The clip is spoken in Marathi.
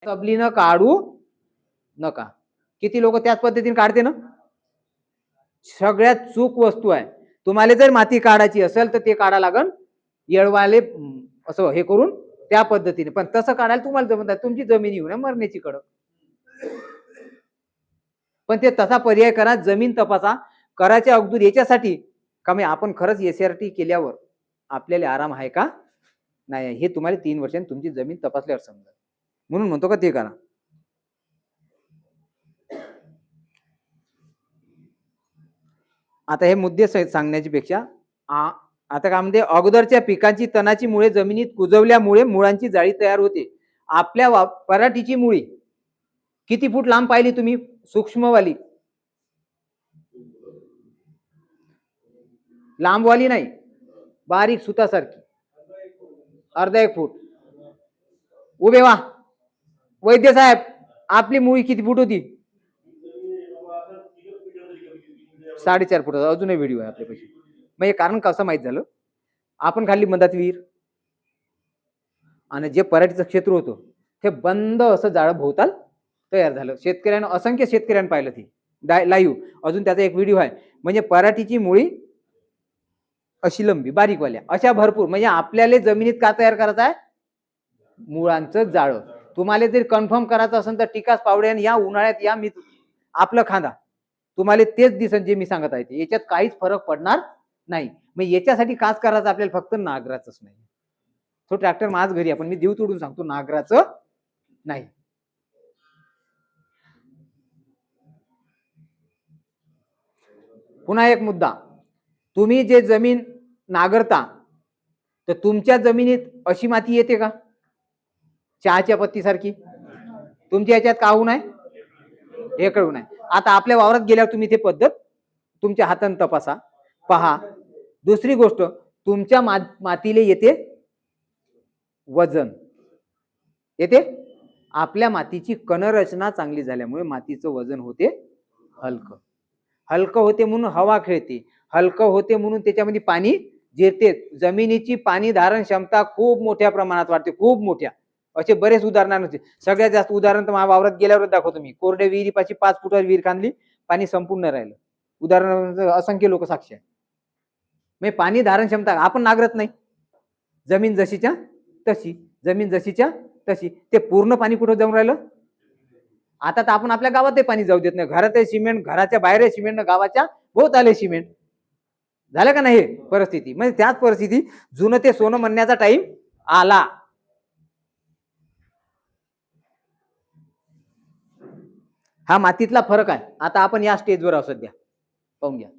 सबलीनं काढू नका. किती लोक त्याच पद्धतीने काढते ना. सगळ्यात चूक वस्तू आहे. तुम्हाला जर माती काढायची असेल तर ते काढा लागन येळवाले असं हे करून त्या पद्धतीने. पण तसं काढायला तुम्हाला जमत आहे, तुमची जमीन येऊ नये मरण्याची कडक. पण ते तसा पर्याय करा, जमीन तपासा. करायच्या अगोदर याच्यासाठी का मी आपण खरंच SRT केल्यावर आपल्याला आराम आहे का नाही हे तुम्हाला 3 वर्षांनी तुमची जमीन तपासल्यावर समजा. म्हणून म्हणतो का ते करा. आता हे मुद्दे सांगण्याची पेक्षा आता काय म्हणते, अगोदरच्या पिकांची तणाची मुळे जमिनीत कुजवल्यामुळे मुळांची जाळी तयार होते. आपल्या पराठीची मुळी किती फूट लांब पाहिली तुम्ही सूक्ष्मवाली, लांबवाली नाही, बारीक सुतासारखी, अर्धा 1 फूट. उभे व्हा वैद्य साहेब, आपली मुळी किती फूट होती? 4.5 फूट. अजूनही व्हिडिओ आहे आपल्यापाशी. मग हे कारण कसं माहित झालं, आपण खाल्ली मधात विहीर आणि जे पराठीचं क्षेत्र होतं ते बंद असं जाळं भोवताल तयार झालं. शेतकऱ्यांना, असंख्य शेतकऱ्यांना पाहिलं ती लाईव्ह. अजून त्याचा एक व्हिडिओ आहे. म्हणजे पराठीची मुळी अशी लंबी बारीकवाल्या अशा भरपूर. म्हणजे आपल्याला जमिनीत का तयार करायचं आहे? मुळांचं जाळं. तुम्हाला जर कन्फर्म करायचं असेल तर टिकास पावड्याने या उन्हाळ्यात या, मी आपलं खांदा तुम्हाला तेच दिसन जे मी सांगत आहे. याच्यात काहीच फरक पडणार नाही. मग याच्यासाठी काच करायचं आपल्याला फक्त नागराचंच नाही. तो ट्रॅक्टर माझ घरी आपण मी देव तोडून सांगतो नागराचं नाही. पुन्हा एक मुद्दा, तुम्ही जे जमीन नागरता तर तुमच्या जमिनीत अशी माती येते का चहाच्या पत्तीसारखी? तुमच्या याच्यात का होऊ नये? हे कळू नये. आता आपल्या वावरात गेल्यावर तुम्ही ते पद्धत तुमच्या हाताने तपासा, पहा. दुसरी गोष्ट, तुमच्या मातीला येते वजन, येते. आपल्या मातीची कणरचना चांगली झाल्यामुळे मातीचं वजन होते हलकं. हलकं होते म्हणून हवा खेळते, हलकं होते म्हणून त्याच्यामध्ये पाणी जिरते. जमिनीची पाणी धारण क्षमता खूप मोठ्या प्रमाणात वाढते, खूप मोठ्या. असे बरेच उदाहरण नसते. सगळ्यात जास्त उदाहरण तर वावरात गेल्यावर दाखवतो मी. कोरड्या विहिरीपाशी 5 फुटावर विहीर खांदली, पाणी संपूर्ण राहिलं. उदाहरण असंख्य लोक साक्षी आहे. म्हणजे पाणी धारण क्षमता आपण नागरत नाही. जमीन जशीच्या तशी, जमीन जशीच्या तशी. ते पूर्ण पाणी कुठं जाऊन राहिलं? आता तर आपण आपल्या गावात पाणी जाऊ देत नाही. घरात आहे सिमेंट, घराच्या बाहेर आहे सिमेंट, गावाच्या बहुत आले सिमेंट. झालं का नाही परिस्थिती? म्हणजे त्याच परिस्थिती जुनं ते सोनं म्हणण्याचा टाइम आला. हा मातीतला फरक आहे. आता आपण या स्टेजवर आहोत सध्या, पाहून घ्या.